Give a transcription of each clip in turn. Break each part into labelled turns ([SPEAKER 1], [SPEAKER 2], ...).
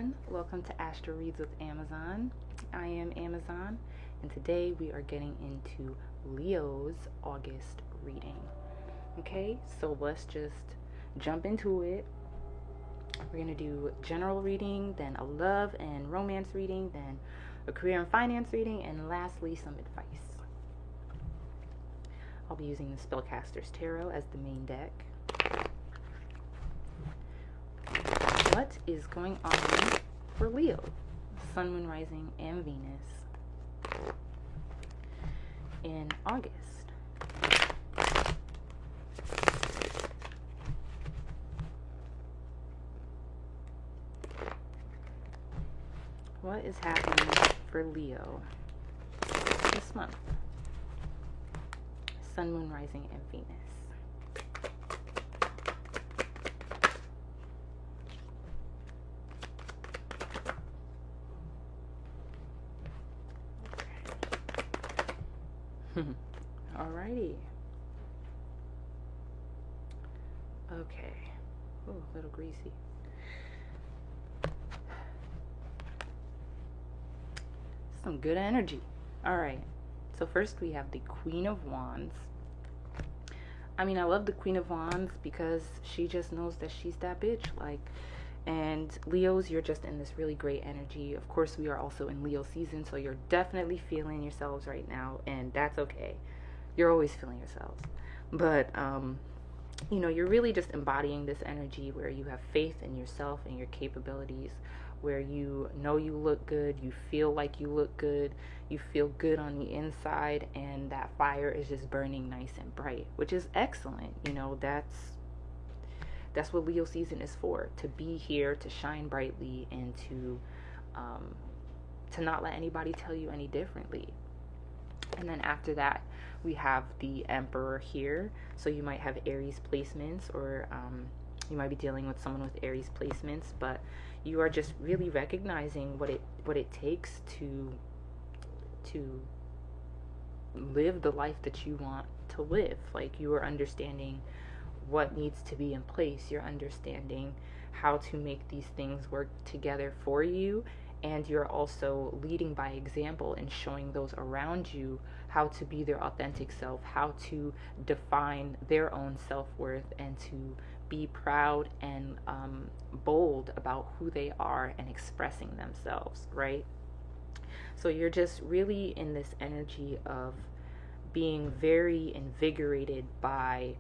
[SPEAKER 1] everyone. Welcome to Astro Reads with Amazon. I am Amazon, and today we are getting into Leo's August reading. Okay, so let's just jump into it. We're going to do general reading, then a love and romance reading, then a career and finance reading, and lastly, some advice. I'll be using the Spellcaster's Tarot as the main deck. What is going on for Leo, Sun, Moon, Rising, and Venus in August? What is happening for Leo this month? Sun, Moon, Rising, and Venus. Alrighty. Okay. Oh, a little greasy. Some good energy. Alright. So first we have the Queen of Wands. I mean, I love the Queen of Wands because she just knows that she's that bitch. And Leos, you're just in this really great energy. Of course, we are also in Leo season, so you're definitely feeling yourselves right now, and that's okay. You're always feeling yourselves. But, you're really just embodying this energy where you have faith in yourself and your capabilities, where you know you look good, you feel like you look good, you feel good on the inside, and that fire is just burning nice and bright, which is excellent. That's what Leo season is for, to be here, to shine brightly, and to not let anybody tell you any differently. And then after that, we have the Emperor here. So you might have Aries placements, or you might be dealing with someone with Aries placements, but you are just really recognizing what it takes to live the life that you want to live. Like, you are understanding what needs to be in place. You're understanding how to make these things work together for you, and you're also leading by example and showing those around you how to be their authentic self, how to define their own self-worth, and to be proud and bold about who they are and expressing themselves, right? So you're just really in this energy of being very invigorated by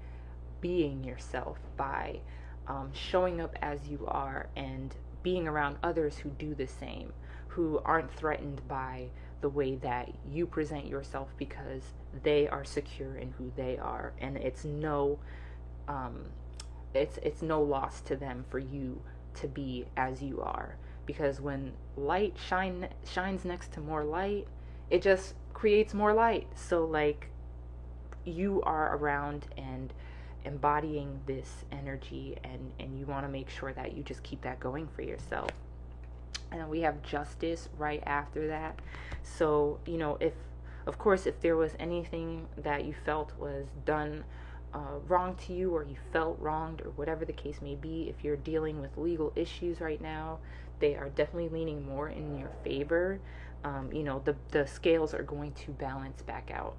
[SPEAKER 1] being yourself, by showing up as you are, and being around others who do the same, who aren't threatened by the way that you present yourself, because they are secure in who they are, and it's no loss to them for you to be as you are, because when light shines next to more light, it just creates more light. So you are around and embodying this energy, and you want to make sure that you just keep that going for yourself. And then we have Justice right after that. So if there was anything that you felt was done wrong to you, or you felt wronged, or whatever the case may be, if you're dealing with legal issues right now, they are definitely leaning more in your favor. The scales are going to balance back out.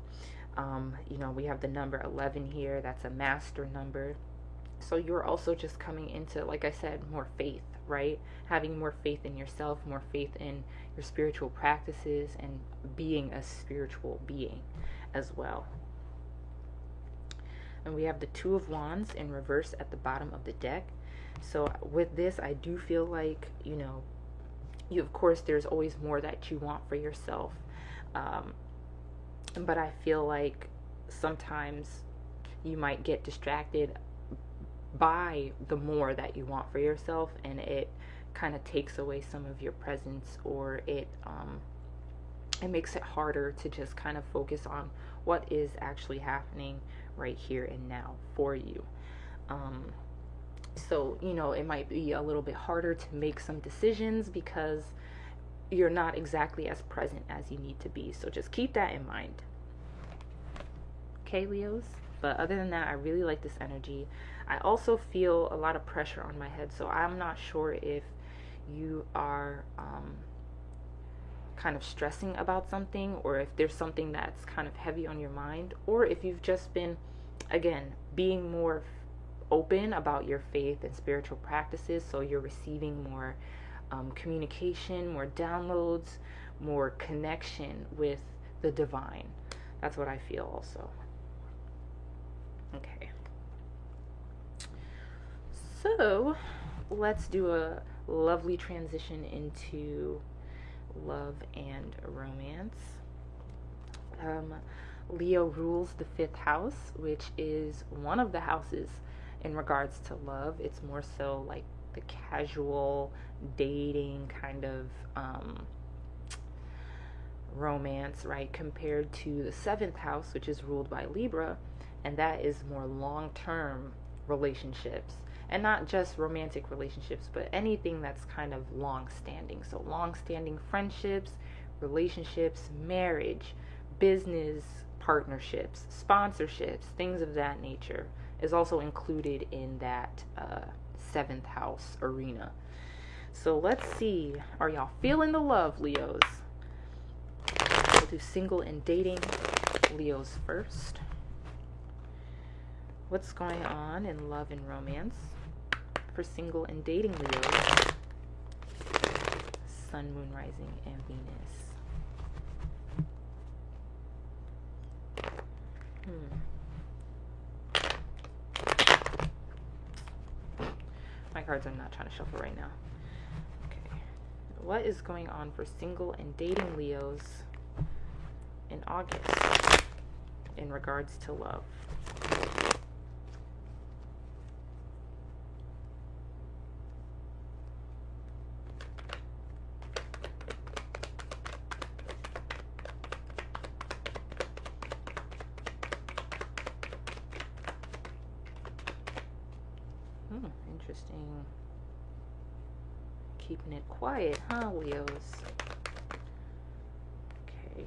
[SPEAKER 1] We have the number 11 here. That's a master number. So you're also just coming into, like I said, more faith, right? Having more faith in yourself, more faith in your spiritual practices, and being a spiritual being as well. And we have the Two of Wands in reverse at the bottom of the deck. So with this, I do feel like, of course, there's always more that you want for yourself. But I feel like sometimes you might get distracted by the more that you want for yourself, and it kind of takes away some of your presence, or it makes it harder to just kind of focus on what is actually happening right here and now for you. So it might be a little bit harder to make some decisions because you're not exactly as present as you need to be. So just keep that in mind. Okay, Leos? But other than that, I really like this energy. I also feel a lot of pressure on my head, so I'm not sure if you are kind of stressing about something, or if there's something that's kind of heavy on your mind, or if you've just been, again, being more open about your faith and spiritual practices, so you're receiving more communication, more downloads, more connection with the divine. That's what I feel also. Okay. So let's do a lovely transition into love and romance. Leo rules the 5th house, which is one of the houses in regards to love. It's more so like the casual dating kind of romance, right? Compared to the 7th house, which is ruled by Libra, and that is more long-term relationships. And not just romantic relationships, but anything that's kind of long-standing. So long-standing friendships, relationships, marriage, business partnerships, sponsorships, things of that nature is also included in that 7th house arena. So let's see, are y'all feeling the love, Leos? We'll do single and dating Leos first. What's going on in love and romance for single and dating Leos? Sun, Moon, Rising, and Venus. My cards I'm not trying to shuffle right now. Okay. What is going on for single and dating Leos in August in regards to love? Interesting. Keeping it quiet, huh, Leos? Okay.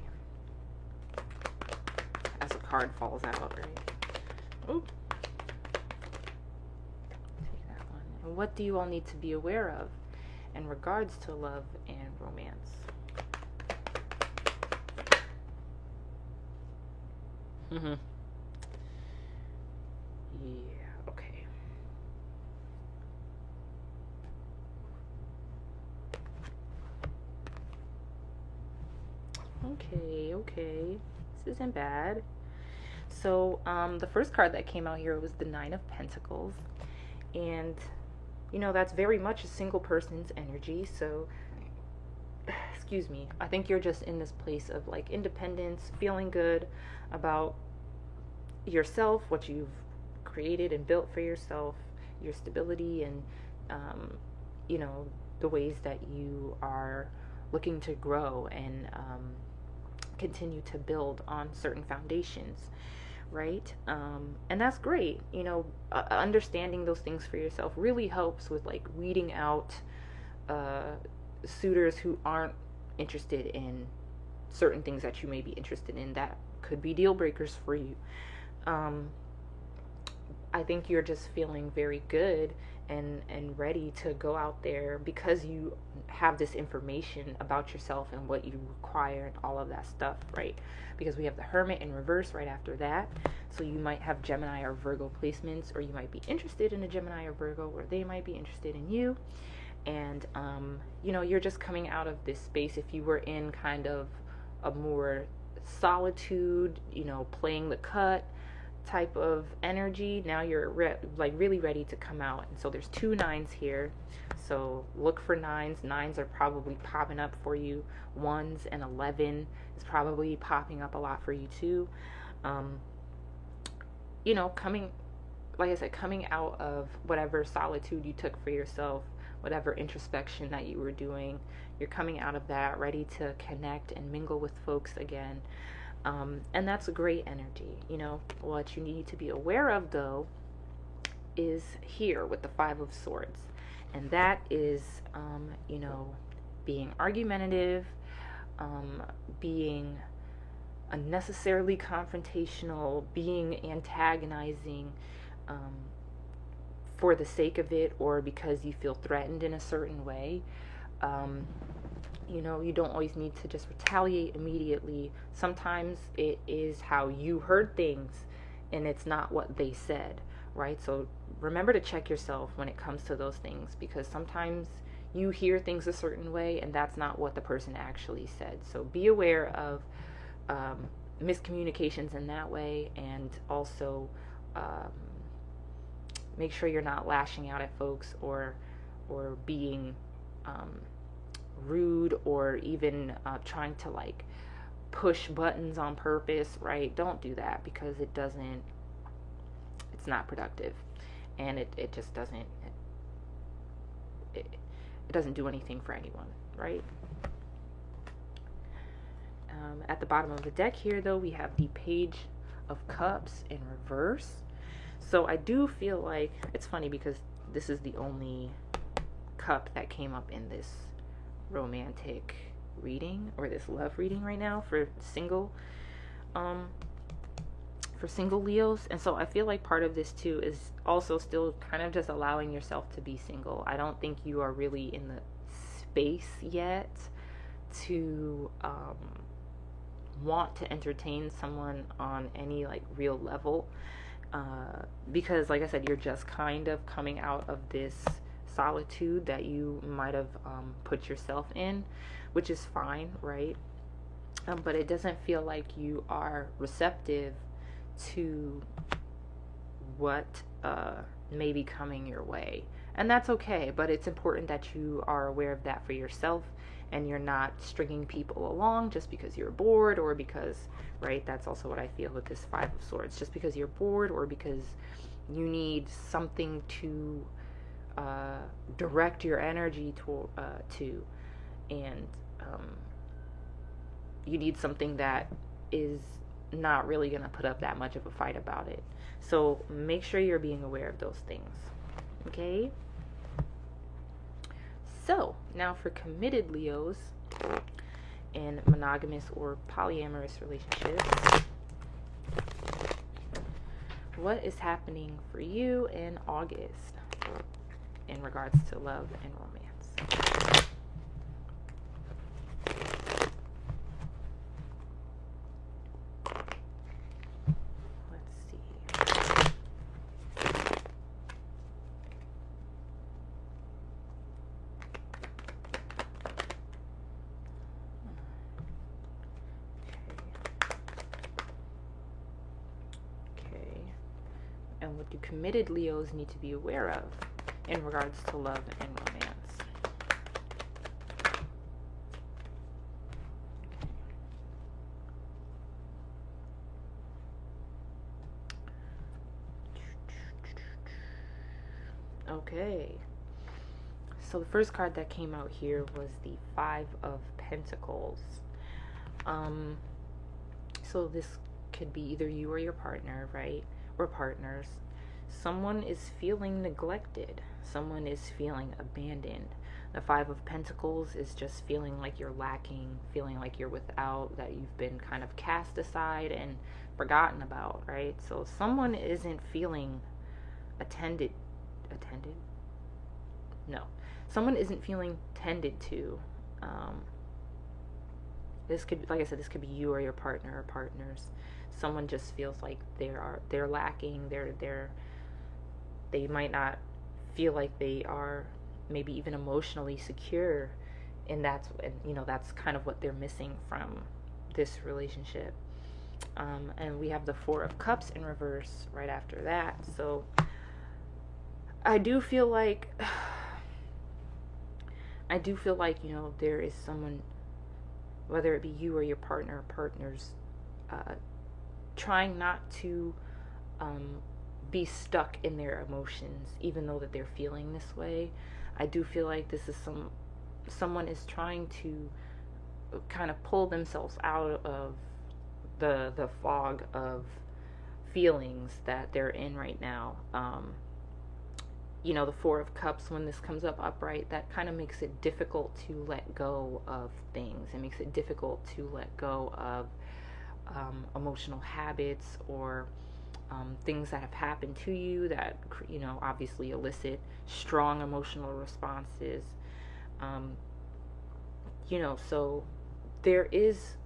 [SPEAKER 1] As a card falls out, right? Oop. Take that one. And what do you all need to be aware of in regards to love and romance? Yeah, okay. Okay. This isn't bad. So, the first card that came out here was the 9 of Pentacles. And, you know, that's very much a single person's energy. So, excuse me, I think you're just in this place of like independence, feeling good about yourself, what you've created and built for yourself, your stability, and you know, the ways that you are looking to grow and continue to build on certain foundations, right? And that's great. You know, understanding those things for yourself really helps with like weeding out suitors who aren't interested in certain things that you may be interested in that could be deal breakers for you. I think you're just feeling very good and ready to go out there because you have this information about yourself and what you require and all of that stuff, right? Because we have the Hermit in reverse right after that. So you might have Gemini or Virgo placements, or you might be interested in a Gemini or Virgo, or they might be interested in you. And, you know, you're just coming out of this space. If you were in kind of a more solitude, you know, playing the cut type of energy, now you're like really ready to come out. And so there's 2 9s here, so look for 9s. 9s are probably popping up for you. 1s and 11 is probably popping up a lot for you too. You know, coming, like I said, coming out of whatever solitude you took for yourself, whatever introspection that you were doing, you're coming out of that ready to connect and mingle with folks again. And that's a great energy. You know, what you need to be aware of, though, is here with the 5 of Swords. And that is, you know, being argumentative, being unnecessarily confrontational, being antagonizing, for the sake of it or because you feel threatened in a certain way. You know, you don't always need to just retaliate immediately. Sometimes it is how you heard things and it's not what they said, right? So remember to check yourself when it comes to those things, because sometimes you hear things a certain way and that's not what the person actually said. So be aware of miscommunications in that way, and also make sure you're not lashing out at folks or being rude, or even trying to like push buttons on purpose, right? Don't do that, because it's not productive, and it just doesn't it doesn't do anything for anyone, right? At the bottom of the deck here, though, we have the Page of Cups in reverse. So I do feel like it's funny because this is the only cup that came up in this romantic reading, or this love reading right now for single Leos. And so I feel like part of this too is also still kind of just allowing yourself to be single. I don't think you are really in the space yet to want to entertain someone on any like real level, because like I said, you're just kind of coming out of this solitude that you might have put yourself in, which is fine, right? But it doesn't feel like you are receptive to what may be coming your way, and that's okay. But it's important that you are aware of that for yourself, and you're not stringing people along just because you're bored, or because, right, that's also what I feel with this Five of Swords, just because you're bored or because you need something to direct your energy to, and you need something that is not really going to put up that much of a fight about it. So make sure you're being aware of those things, okay? So now for committed Leos in monogamous or polyamorous relationships, what is happening for you in August in regards to love and romance? Let's see. Okay. And what do committed Leos need to be aware of in regards to love and romance? Okay. So the first card that came out here was the Five of Pentacles. So this could be either you or your partner, right? Or partners. Someone is feeling neglected. Someone is feeling abandoned. The Five of Pentacles is just feeling like you're lacking, feeling like you're without, that you've been kind of cast aside and forgotten about, right? So someone isn't feeling attended? No. Someone isn't feeling tended to. This could, like I said, this could be you or your partner or partners. Someone just feels like they're lacking. They might not feel like they are maybe even emotionally secure, and that's kind of what they're missing from this relationship. And we have the Four of Cups in reverse right after that. So I do feel like there is someone, whether it be you or your partner or partners, trying not to be stuck in their emotions, even though that they're feeling this way. I do feel like this is someone is trying to kind of pull themselves out of the fog of feelings that they're in right now. The Four of Cups, when this comes up upright, that kind of makes it difficult to let go of things. It makes it difficult to let go of emotional habits or things that have happened to you that, obviously elicit strong emotional responses. Um, so there is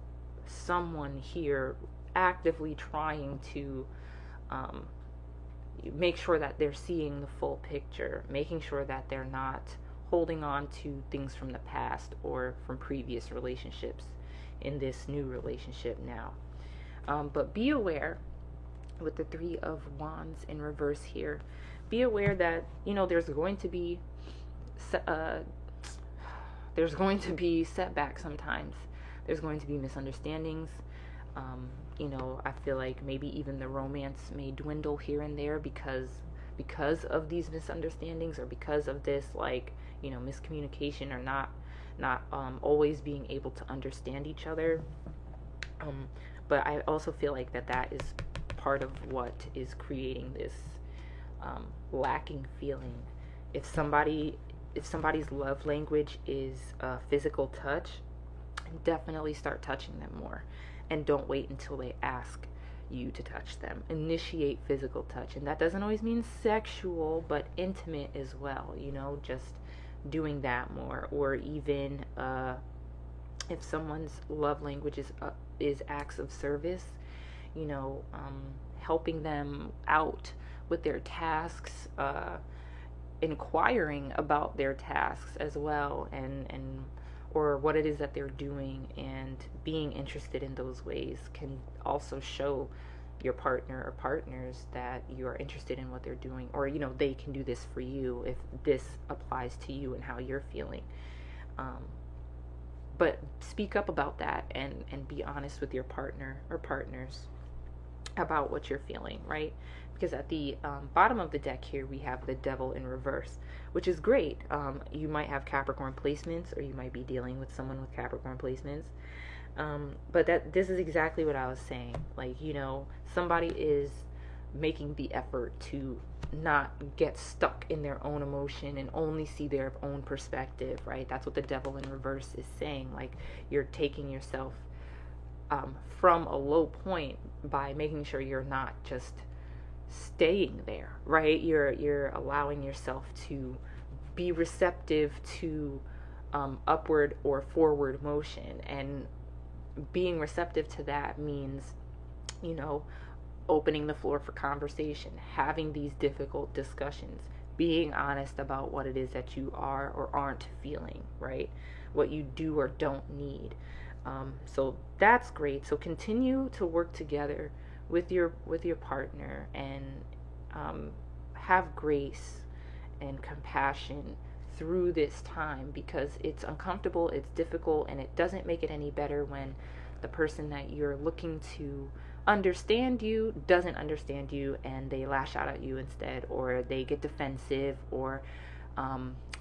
[SPEAKER 1] someone here actively trying to um, make sure that they're seeing the full picture, making sure that they're not holding on to things from the past or from previous relationships in this new relationship now. But be aware with the Three of Wands in reverse here. Be aware that, there's going to be setbacks sometimes. There's going to be misunderstandings. I feel like maybe even the romance may dwindle here and there because of these misunderstandings, or because of this, miscommunication, or not always being able to understand each other. But I also feel like that is part of what is creating this lacking feeling. If somebody's love language is physical touch, definitely start touching them more, and don't wait until they ask you to touch them. Initiate physical touch, and that doesn't always mean sexual, but intimate as well. Just doing that more, or even if someone's love language is acts of service, helping them out with their tasks, inquiring about their tasks as well, and or what it is that they're doing, and being interested in those ways can also show your partner or partners that you are interested in what they're doing, or they can do this for you if this applies to you and how you're feeling. But speak up about that, and be honest with your partner or partners about what you're feeling, right? Because at the bottom of the deck here, we have the Devil in reverse, which is great. You might have Capricorn placements, or you might be dealing with someone with Capricorn placements. But this is exactly what I was saying. Somebody is making the effort to not get stuck in their own emotion and only see their own perspective, right? That's what the Devil in reverse is saying. You're taking yourself from a low point by making sure you're not just staying there, right? You're allowing yourself to be receptive to upward or forward motion, and being receptive to that means, opening the floor for conversation, having these difficult discussions, being honest about what it is that you are or aren't feeling, right? What you do or don't need. So that's great. So continue to work together with your partner, and have grace and compassion through this time, because it's uncomfortable, it's difficult, and it doesn't make it any better when the person that you're looking to understand you doesn't understand you, and they lash out at you instead, or they get defensive, or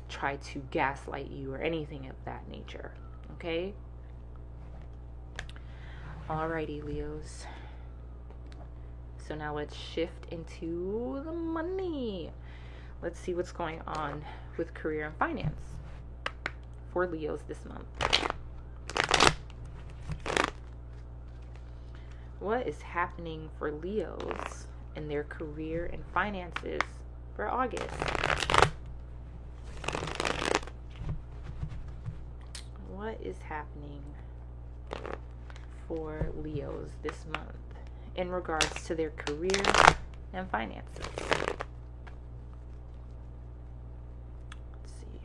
[SPEAKER 1] try to gaslight you, or anything of that nature. Okay? Alrighty, Leos. So now let's shift into the money. Let's see what's going on with career and finance for Leos this month. What is happening for Leos in their career and finances for August? What is happening for Leos this month in regards to their career and finances? Let's see.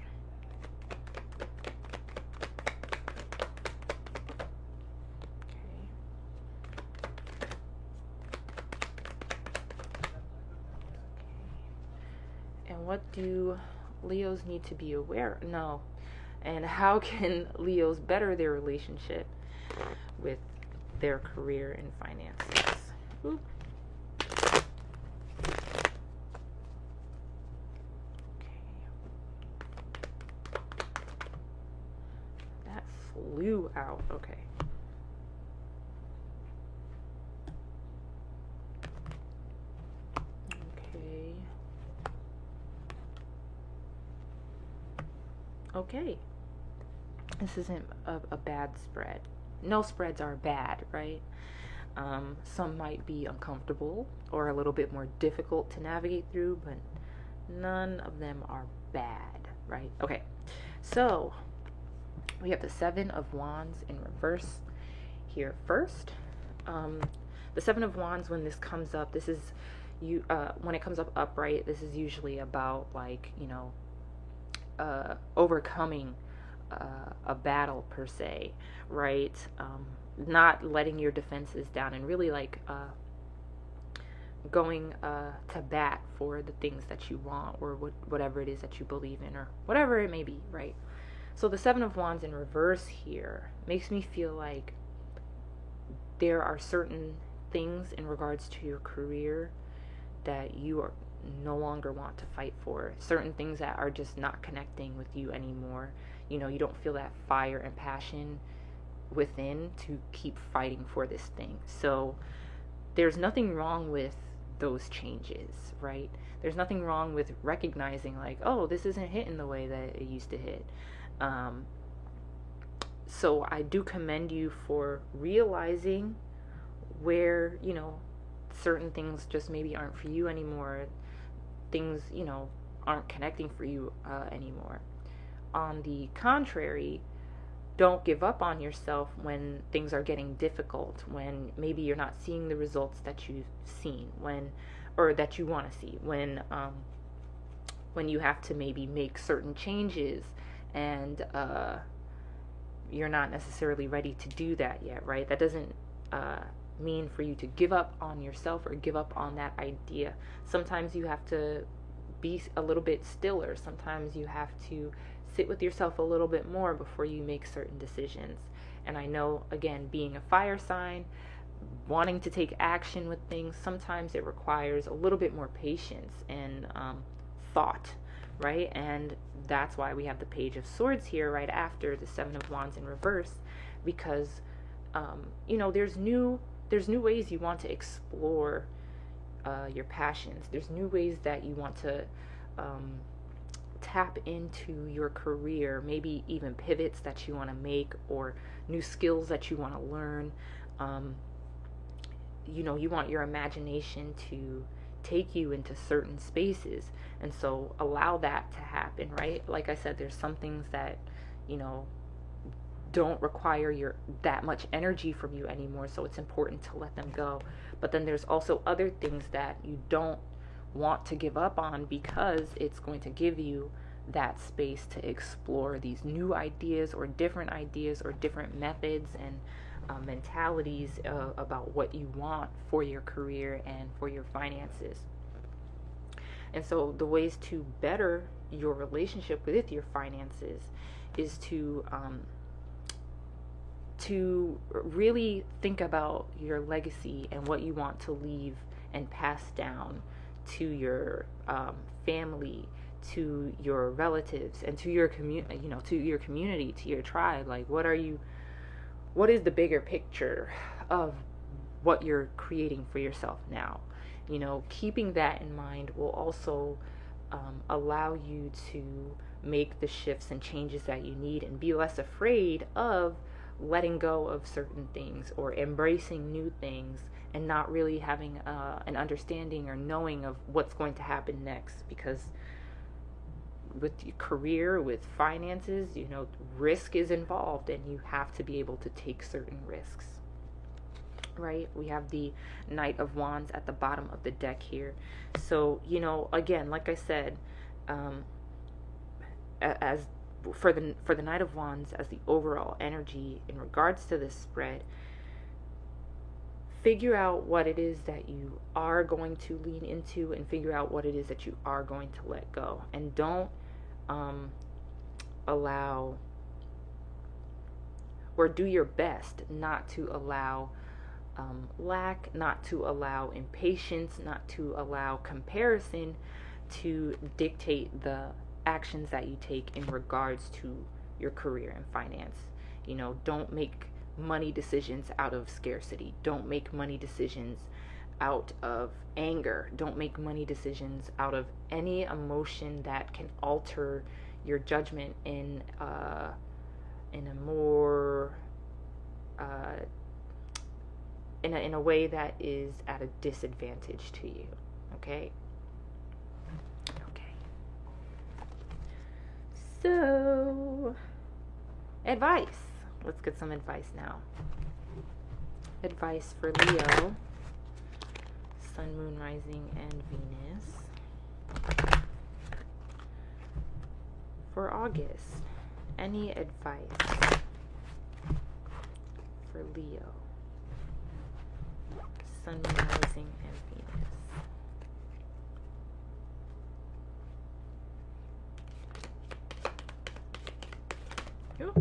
[SPEAKER 1] Okay. And what do Leos need to be aware? No. And how can Leos better their relationship with their career and finances? Ooh. Okay. That flew out. Okay. Okay. Okay. This isn't a bad spread. No spreads are bad, right? Some might be uncomfortable or a little bit more difficult to navigate through, but none of them are bad, right? Okay, so we have the Seven of Wands in reverse here first. The Seven of Wands, when this comes up, this is when it comes up upright, this is usually about, like, overcoming a battle per se, right? Not letting your defenses down and really, like, going to bat for the things that you want, or whatever it is that you believe in, or whatever it may be, right? So the Seven of Wands in reverse here makes me feel like there are certain things in regards to your career that you are no longer want to fight for. Certain things that are just not connecting with you anymore. You don't feel that fire and passion within to keep fighting for this thing. So there's nothing wrong with those changes, right? There's nothing wrong with recognizing, like, oh, this isn't hitting the way that it used to hit. So I do commend you for realizing where, certain things just maybe aren't for you anymore. Things, aren't connecting for you anymore. On the contrary, don't give up on yourself when things are getting difficult, when maybe you're not seeing the results that you've seen, or that you want to see, when you have to maybe make certain changes, and you're not necessarily ready to do that yet, right? That doesn't mean for you to give up on yourself or give up on that idea. Sometimes you have to be a little bit stiller. Sometimes you have to sit with yourself a little bit more before you make certain decisions. And I know, again, being a fire sign, wanting to take action with things, sometimes it requires a little bit more patience and thought, right? And that's why we have the Page of Swords here right after the Seven of Wands in reverse, because there's new ways you want to explore your passions. There's new ways that you want to tap into your career, maybe even pivots that you want to make, or new skills that you want to learn. You want your imagination to take you into certain spaces, and so allow that to happen, right? Like I said, there's some things that don't require that much energy from you anymore, so it's important to let them go. But then there's also other things that you don't want to give up on, because it's going to give you that space to explore these new ideas or different methods and mentalities about what you want for your career and for your finances. And so the ways to better your relationship with your finances is to really think about your legacy and what you want to leave and pass down to your family, to your relatives, and to your to your community, to your tribe. Like, what is the bigger picture of what you're creating for yourself now? Keeping that in mind will also allow you to make the shifts and changes that you need, and be less afraid of letting go of certain things or embracing new things, and not really having an understanding or knowing of what's going to happen next. Because with your career, with finances, risk is involved, and you have to be able to take certain risks, right? We have the Knight of Wands at the bottom of the deck here. So, again, like I said, as for the Knight of Wands, as the overall energy in regards to this spread, figure out what it is that you are going to lean into, and figure out what it is that you are going to let go. And don't allow, or do your best not to allow lack, not to allow impatience, not to allow comparison to dictate the actions that you take in regards to your career and finance. Don't make money decisions out of scarcity. Don't make money decisions out of anger. Don't make money decisions out of any emotion that can alter your judgment in a more in a way that is at a disadvantage to you. Okay? Okay. So, advice. Let's get some advice now. Advice for Leo, Sun, Moon, Rising, and Venus. For August, any advice for Leo, Sun, Moon, Rising, and Venus?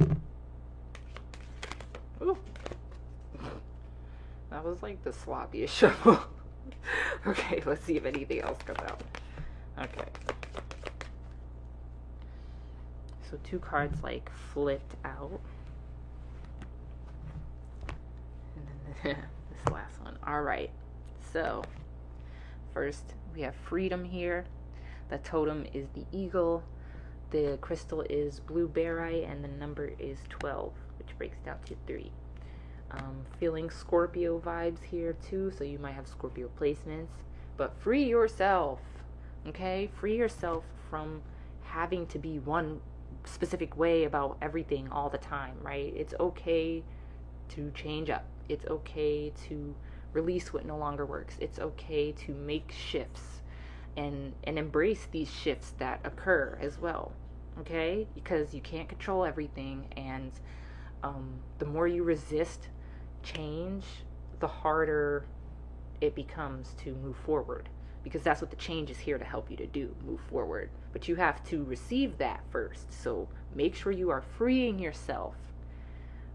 [SPEAKER 1] Ooh. Ooh. That was like the sloppiest shuffle. Okay, let's see if anything else comes out. Okay. So 2 cards like flipped out. And then this last one. Alright. So, first we have freedom here. The totem is the eagle. The crystal is blue barite, and the number is 12, which breaks down to 3. Feeling Scorpio vibes here too, so you might have Scorpio placements. But free yourself, okay? Free yourself from having to be one specific way about everything all the time, right? It's okay to change up. It's okay to release what no longer works. It's okay to make shifts and embrace these shifts that occur as well, okay? Because you can't control everything, and the more you resist change, the harder it becomes to move forward, because that's what the change is here to help you to do, move forward. But you have to receive that first. So make sure you are freeing yourself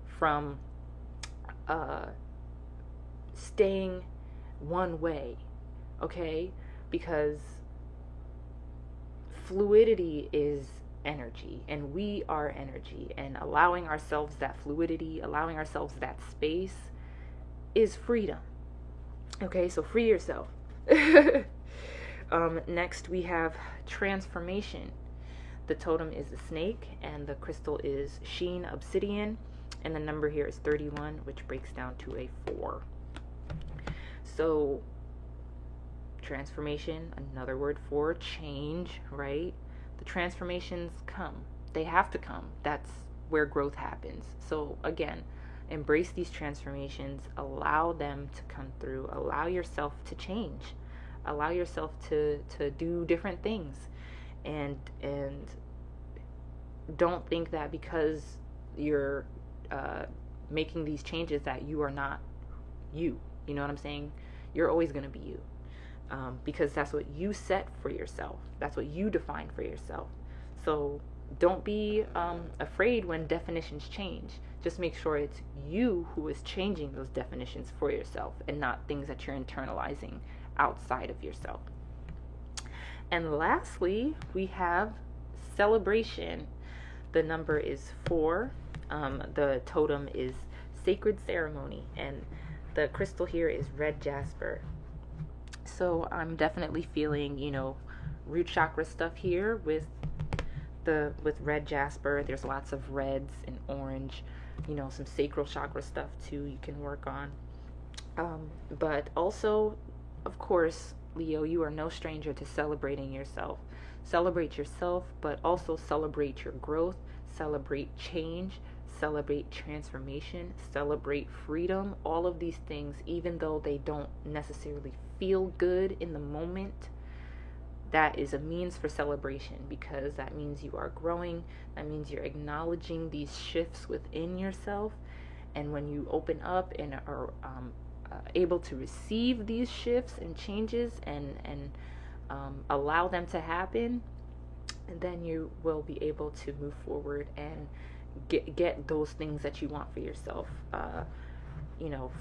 [SPEAKER 1] from staying one way, okay? Because fluidity is energy, and we are energy, and allowing ourselves that fluidity, allowing ourselves that space is freedom. Okay, so free yourself. Next we have transformation. The totem is the snake, and the crystal is sheen obsidian, and the number here is 31, which breaks down to a 4. So transformation, another word for change, right? The transformations come. They have to come. That's where growth happens. So again, embrace these transformations. Allow them to come through. Allow yourself to change. Allow yourself to do different things. And don't think that because you're making these changes that you are not you. You know what I'm saying? You're always going to be you. Because that's what you set for yourself. That's what you define for yourself. So don't be afraid when definitions change. Just make sure it's you who is changing those definitions for yourself, and not things that you're internalizing outside of yourself. And lastly, we have celebration. The number is 4. The totem is sacred ceremony, and the crystal here is red jasper. So I'm definitely feeling, root chakra stuff here with red jasper. There's lots of reds and orange, some sacral chakra stuff too you can work on. But also, of course, Leo, you are no stranger to celebrating yourself. Celebrate yourself, but also celebrate your growth, celebrate change, celebrate transformation, celebrate freedom. All of these things, even though they don't necessarily feel good in the moment, that is a means for celebration, because that means you are growing. That means you're acknowledging these shifts within yourself. And when you open up and are able to receive these shifts and changes and allow them to happen, then you will be able to move forward and get those things that you want for yourself.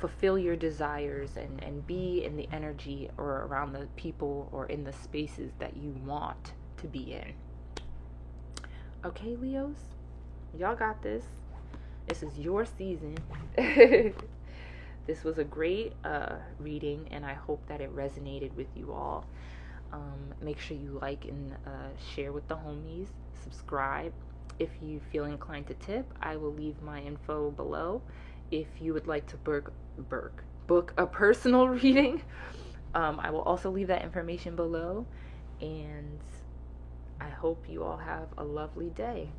[SPEAKER 1] Fulfill your desires and be in the energy or around the people or in the spaces that you want to be in. Okay, Leos? Y'all got this. This is your season. This was a great reading, and I hope that it resonated with you all. Make sure you like and share with the homies. Subscribe. If you feel inclined to tip, I will leave my info below. If you would like to book a personal reading, I will also leave that information below. And I hope you all have a lovely day.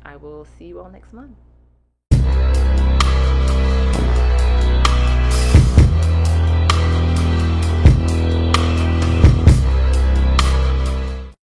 [SPEAKER 1] I will see you all next month.